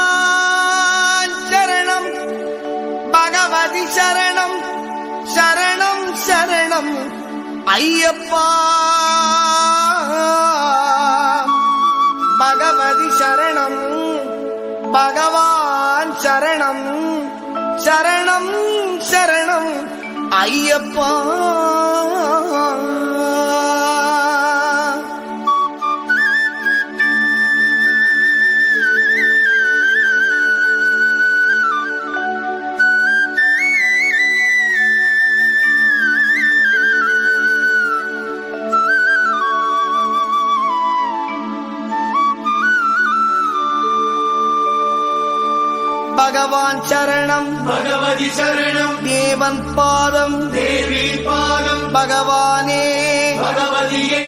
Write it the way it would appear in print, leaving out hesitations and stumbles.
பகவான் சரணம் பகவதி சரணம் சரணம் சரணம் ஐயப்பா பகவதி சரணம் பகவான் சரணம் சரணம் சரணம் ஐயப்பா பகவான் சரணம் பகவதி சரணம் தேவன் பாதம் தேவி பாதம் பகவானே பகவதியே